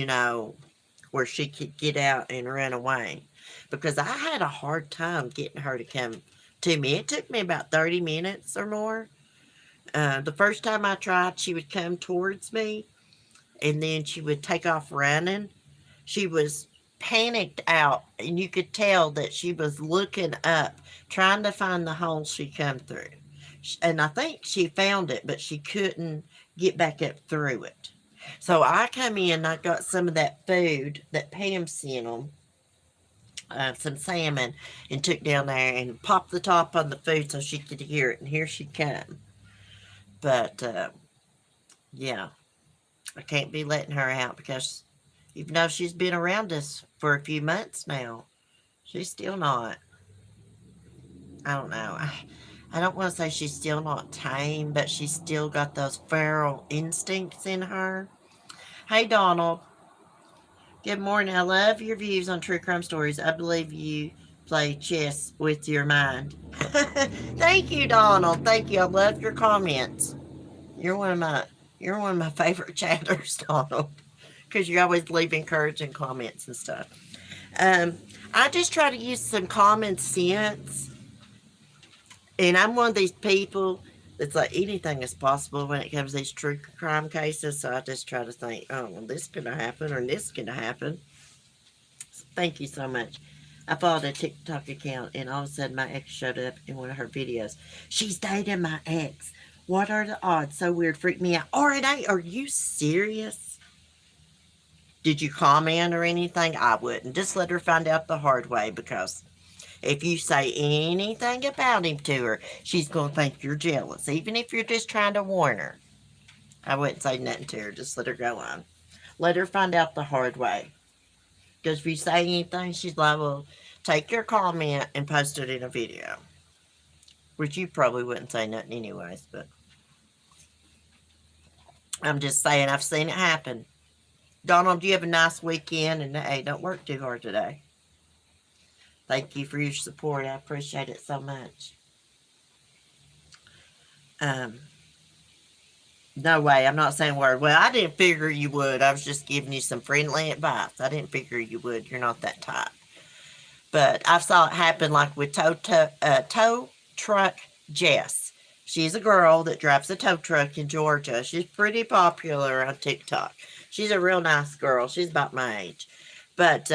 S1: where she could get out and run away. Because I had a hard time getting her to come to me. It took me about 30 minutes or more. The first time I tried, she would come towards me, and then she would take off running. She was panicked out, and you could tell that she was looking up, trying to find the hole she come through. And I think she found it, but she couldn't get back up through it. So I come in, I got some of that food that Pam sent them, some salmon, and took down there and popped the top on the food so she could hear it. And here she come. But, yeah, I can't be letting her out because even though she's been around us for a few months now, she's still not, I don't know. I don't want to say she's still not tame, but she's still got those feral instincts in her. Hey, Donald. Good morning. I love your views on true crime stories. I believe you play chess with your mind. Thank you, Donald. Thank you. I love your comments. You're one of my favorite chatters, Donald, because you always leave encouraging comments and stuff. I just try to use some common sense, and I'm one of these people that's like anything is possible when it comes to these true crime cases. So I just try to think, oh, well, this could have happened or this could have happened. So thank you so much. I followed a TikTok account, and all of a sudden my ex showed up in one of her videos. She's dating my ex. What are the odds? So weird, freaked me out. RNA, are you serious? Did you comment or anything? I wouldn't. Just let her find out the hard way, because if you say anything about him to her, she's going to think you're jealous, even if you're just trying to warn her. I wouldn't say nothing to her. Just let her go on. Let her find out the hard way. Because if you say anything, she's liable to take your comment and post it in a video. Which you probably wouldn't say nothing anyways, but I'm just saying I've seen it happen. Donald, you have a nice weekend, and hey, don't work too hard today. Thank you for your support. I appreciate it so much. No way. I'm not saying a word. Well, I didn't figure you would. I was just giving you some friendly advice. I didn't figure you would. You're not that type. But I saw it happen like with tow truck Jess. She's a girl that drives a tow truck in Georgia. She's pretty popular on TikTok. She's a real nice girl. She's about my age. But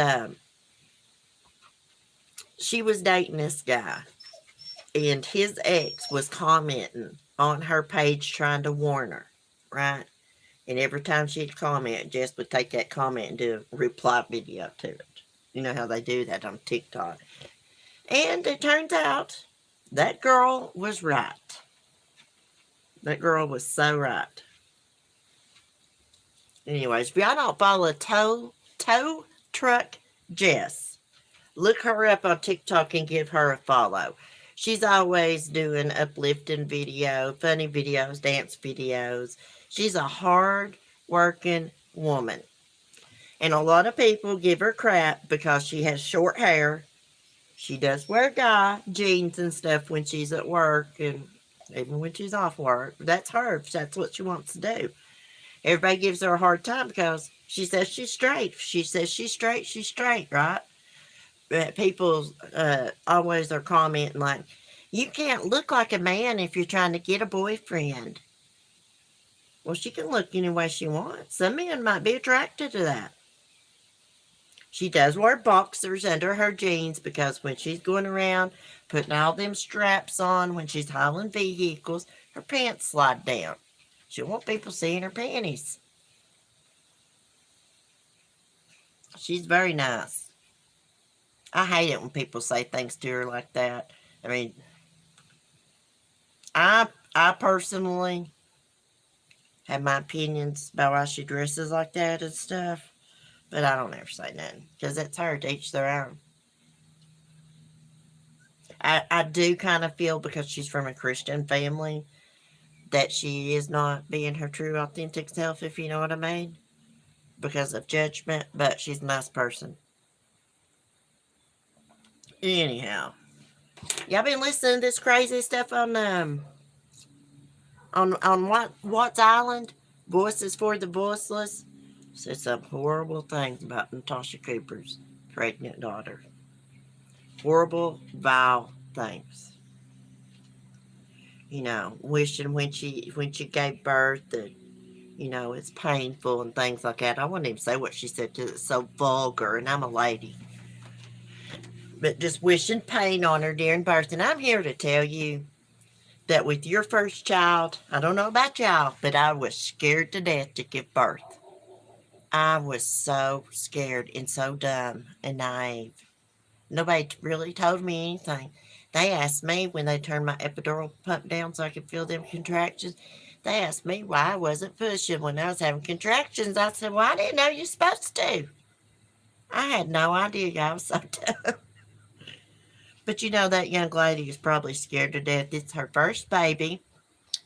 S1: she was dating this guy. And his ex was commenting on her page trying to warn her. Right? And every time she'd comment, Jess would take that comment and do a reply video to it. You know how they do that on TikTok. And it turns out that girl was right. That girl was so right. Anyways, if y'all don't follow tow truck Jess, look her up on TikTok and give her a follow. She's always doing uplifting video, funny videos, dance videos. She's a hard working woman. And a lot of people give her crap because she has short hair. She does wear guy jeans and stuff when she's at work and even when she's off work. That's her. That's what she wants to do. Everybody gives her a hard time because she says she's straight. She says she's straight, right? But people always are commenting like, you can't look like a man if you're trying to get a boyfriend. Well, she can look any way she wants. Some men might be attracted to that. She does wear boxers under her jeans because when she's going around putting all them straps on when she's hauling vehicles, her pants slide down. She don't want people seeing her panties. She's very nice. I hate it when people say things to her like that. I mean, I personally have my opinions about why she dresses like that and stuff, but I don't ever say nothing because it's her to each their own. I do kind of feel because she's from a Christian family that she is not being her true authentic self, if you know what I mean, because of judgment, but she's a nice person. Anyhow, y'all been listening to this crazy stuff on Watts Island? Voices for the Voiceless. Said some horrible things about Natasha Cooper's pregnant daughter. Horrible, vile things. You know, wishing when she gave birth that, you know, it's painful and things like that. I wouldn't even say what she said because it's so vulgar, and I'm a lady. But just wishing pain on her during birth. And I'm here to tell you that with your first child, I don't know about y'all, but I was scared to death to give birth. I was so scared and so dumb and naive. Nobody really told me anything. They asked me when they turned my epidural pump down so I could feel them contractions. They asked me why I wasn't pushing when I was having contractions. I said, well, I didn't know you're supposed to. I had no idea. I was so dumb. But you know, that young lady is probably scared to death. It's her first baby.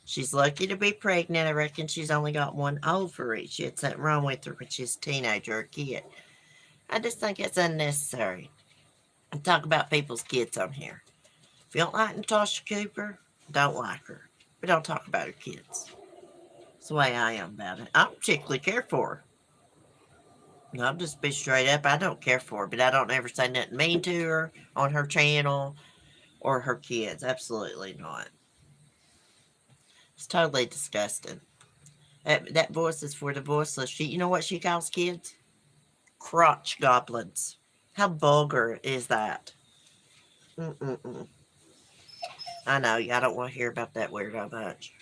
S1: She's lucky to be pregnant. I reckon she's only got one ovary. She had something wrong with her when she was a teenager or a kid. I just think it's unnecessary. I talk about people's kids on here. If you don't like Natasha Cooper, don't like her. But don't talk about her kids. That's the way I am about it. I don't particularly care for her. I'll just be straight up. I don't care for her, but I don't ever say nothing mean to her on her channel or her kids. Absolutely not. It's totally disgusting. That voice is for the voiceless. You know what she calls kids? Crotch goblins. How vulgar is that? Mm-mm-mm. I know, y'all don't want to hear about that weirdo much.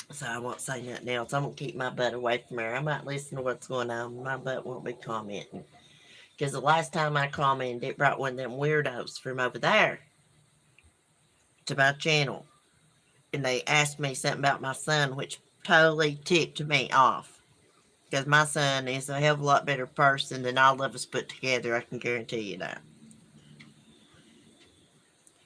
S1: So I won't say nothing else. I'm going to keep my butt away from her. I might listen to what's going on. My butt won't be commenting. Because the last time I commented, it brought one of them weirdos from over there to my channel. And they asked me something about my son, which totally ticked me off. Because my son is a hell of a lot better person than all of us put together. I can guarantee you that.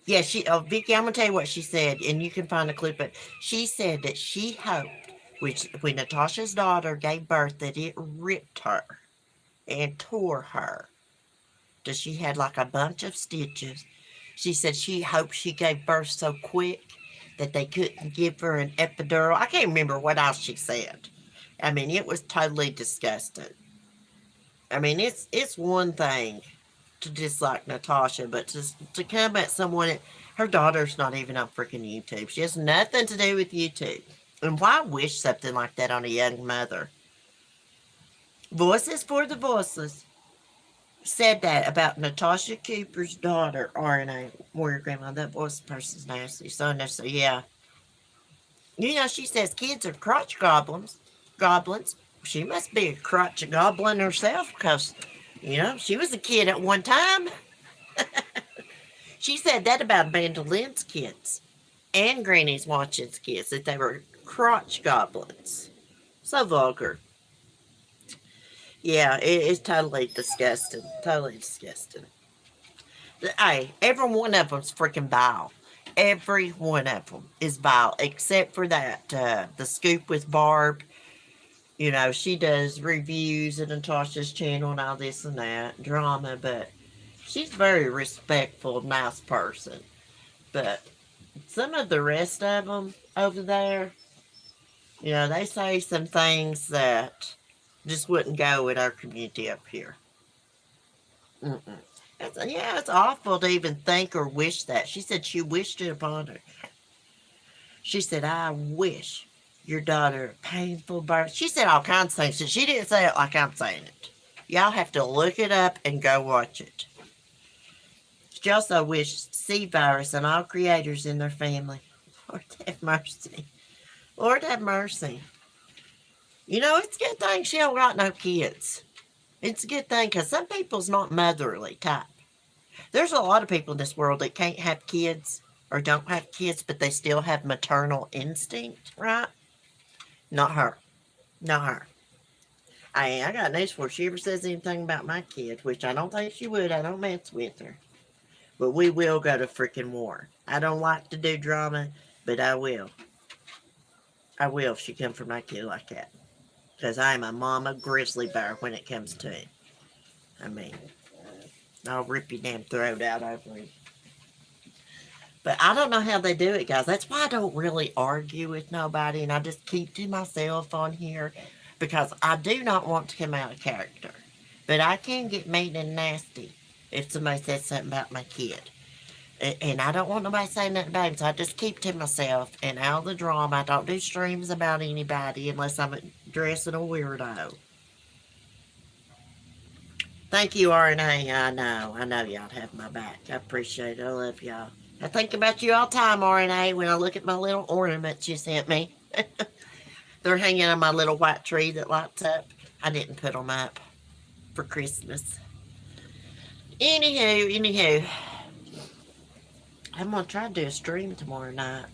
S1: Yeah, Vicky, I'm gonna tell you what she said, and you can find a clip. But she said that she hoped, which when Natasha's daughter gave birth, that it ripped her and tore her. That she had like a bunch of stitches. She said she hoped she gave birth so quick that they couldn't give her an epidural. I can't remember what else she said. I mean, it was totally disgusting. I mean, it's one thing to dislike Natasha, but to come at someone, her daughter's not even on freaking YouTube. She has nothing to do with YouTube. And why wish something like that on a young mother? Voices for the voiceless said that about Natasha Cooper's daughter, RNA, Warrior Grandma. That voice person's nasty. So nasty, yeah. You know, she says kids are crotch goblins. Goblins. She must be a crotch goblin herself because, you know, she was a kid at one time. She said that about Amanda Lynn's kids and Granny's Watching's kids, that they were crotch goblins. So vulgar. Yeah, it's totally disgusting. Totally disgusting. Hey, every one of them's freaking vile. Every one of them is vile, except for that, the scoop with Barb. You know, she does reviews at Natasha's channel and all this and that, drama, but she's a very respectful, nice person. But some of the rest of them over there, you know, they say some things that just wouldn't go with our community up here. Mm-mm. It's awful to even think or wish that. She said she wished it upon her. She said, I wish your daughter a painful birth. She said all kinds of things. She didn't say it like I'm saying it. Y'all have to look it up and go watch it. She also wished C virus on all creators in their family. Lord have mercy. Lord have mercy. You know, it's a good thing she don't got no kids. It's a good thing because some people's not motherly type. There's a lot of people in this world that can't have kids or don't have kids, but they still have maternal instinct, right? Not her. Not her. I got news for her. If she ever says anything about my kid, which I don't think she would. I don't mess with her. But we will go to freaking war. I don't like to do drama, but I will. I will if she comes for my kid like that. Because I'm a mama grizzly bear when it comes to it. I mean, I'll rip your damn throat out over it. But I don't know how they do it, guys. That's why I don't really argue with nobody, and I just keep to myself on here because I do not want to come out of character. But I can get mean and nasty if somebody says something about my kid. And I don't want nobody saying nothing about him, so I just keep to myself and out of the drama. I don't do streams about anybody unless I'm dressing a weirdo. Thank you, RNA. I know y'all have my back. I appreciate it. I love y'all. I think about you all the time, RNA, when I look at my little ornaments you sent me. They're hanging on my little white tree that lights up. I didn't put them up for Christmas. Anywho. I'm going to try to do a stream tomorrow night.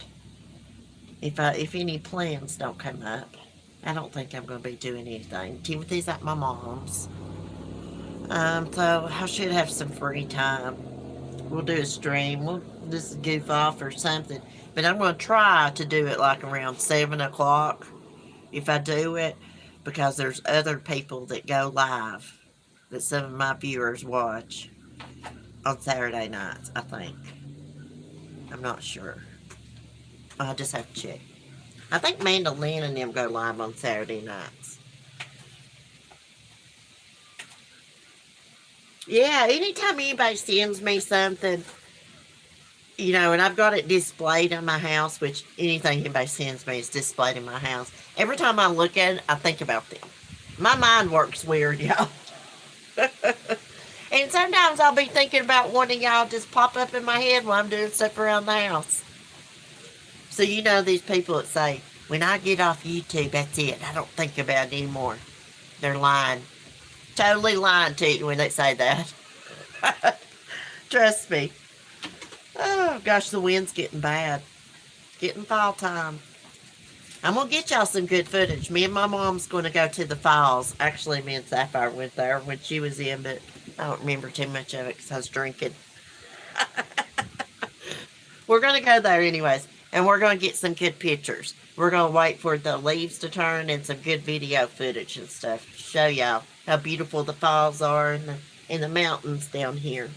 S1: If any plans don't come up. I don't think I'm going to be doing anything. Timothy's at my mom's. So I should have some free time. We'll do a stream. We'll just goof off or something. But I'm going to try to do it like around 7 o'clock if I do it. Because there's other people that go live that some of my viewers watch on Saturday nights, I think. I'm not sure. I'll just have to check. I think Amanda Lynn and them go live on Saturday nights. Yeah, anytime anybody sends me something, you know, and I've got it displayed in my house, which anything anybody sends me is displayed in my house. Every time I look at it, I think about them. My mind works weird, y'all. And sometimes I'll be thinking about one of y'all just pop up in my head while I'm doing stuff around the house. So you know these people that say, when I get off YouTube, that's it. I don't think about it anymore. They're lying. Totally lying to you when they say that. Trust me. Oh, gosh, the wind's getting bad. Getting fall time. I'm going to get y'all some good footage. Me and my mom's going to go to the falls. Actually, me and Sapphire went there when she was in, but I don't remember too much of it because I was drinking. We're going to go there anyways, and we're going to get some good pictures. We're going to wait for the leaves to turn and some good video footage and stuff to show y'all how beautiful the falls are and the mountains down here.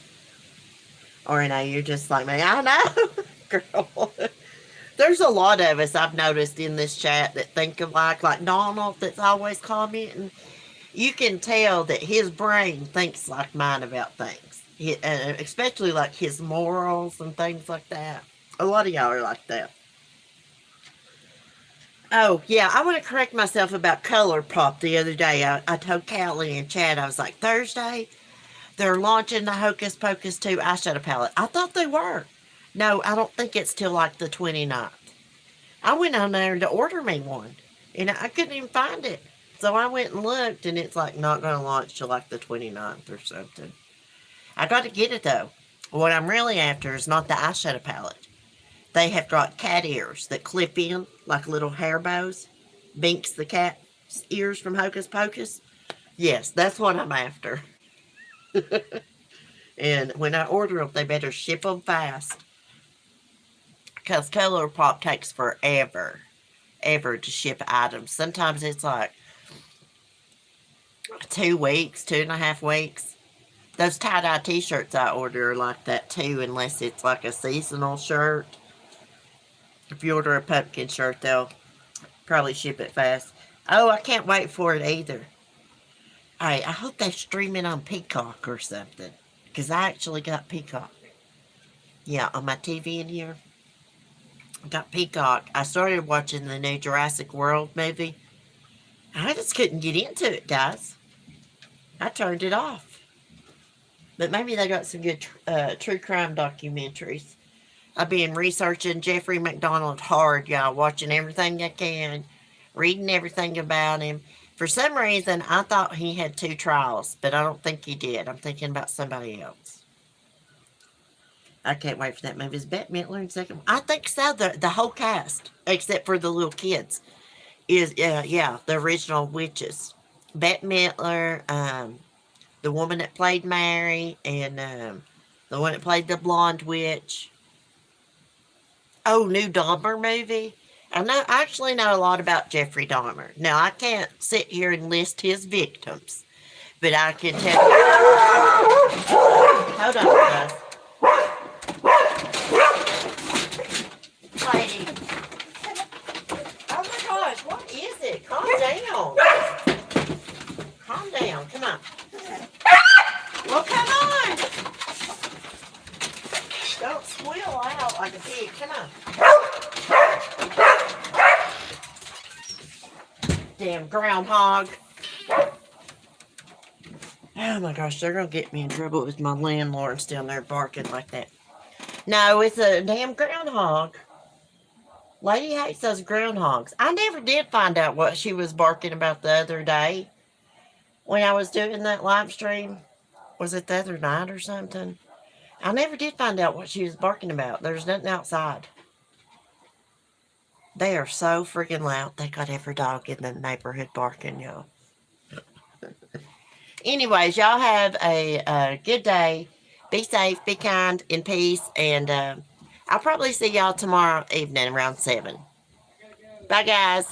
S1: Or, you know, you're just like me. I know, girl. There's a lot of us I've noticed in this chat that think of like Donald that's always commenting. You can tell that his brain thinks like mine about things. Especially like his morals and things like that. A lot of y'all are like that. Oh, yeah, I want to correct myself about ColourPop the other day. I told Callie in chat, I was like, Thursday, they're launching the Hocus Pocus 2 eyeshadow palette. I thought they were. No, I don't think it's till like the 29th. I went on there to order me one, and I couldn't even find it. So I went and looked, and it's like not going to launch till like the 29th or something. I got to get it though. What I'm really after is not the eyeshadow palette. They have got cat ears that clip in like little hair bows. Binks the cat's ears from Hocus Pocus. Yes, that's what I'm after. And when I order them, they better ship them fast. Because ColourPop takes forever to ship items. Sometimes it's like 2 weeks, 2.5 weeks. Those tie-dye t-shirts I order are like that too, unless it's like a seasonal shirt. If you order a pumpkin shirt, they'll probably ship it fast. Oh, I can't wait for it either. I hope they stream it on Peacock or something. Because I actually got Peacock. Yeah, on my TV in here. I got Peacock. I started watching the new Jurassic World movie. I just couldn't get into it, guys. I turned it off. But maybe they got some good true crime documentaries. I've been researching Jeffrey McDonald hard, y'all. Watching everything I can. Reading everything about him. For some reason, I thought he had 2 trials. But I don't think he did. I'm thinking about somebody else. I can't wait for that movie. Is Bette Midler in second? I think so. The whole cast. Except for the little kids. Is, yeah, the original witches. Bette Midler, the woman that played Mary, and the one that played the blonde witch. Oh, new Dahmer movie. I actually know a lot about Jeffrey Dahmer. Now, I can't sit here and list his victims, but I can tell you. Hold on, guys. Lady. Oh my gosh, what is it? Calm down. Calm down. Come on. Well, come on. Don't squeal out like a pig. Come on. Damn groundhog. Oh my gosh, they're going to get me in trouble with my landlords down there barking like that. No, it's a damn groundhog. Lady hates those groundhogs. I never did find out what she was barking about the other day when I was doing that live stream. Was it the other night or something? I never did find out what she was barking about. There's nothing outside. They are so freaking loud. They got every dog in the neighborhood barking, y'all. Anyways, y'all have a good day. Be safe, be kind, in peace, and I'll probably see y'all tomorrow evening around 7. Bye, guys.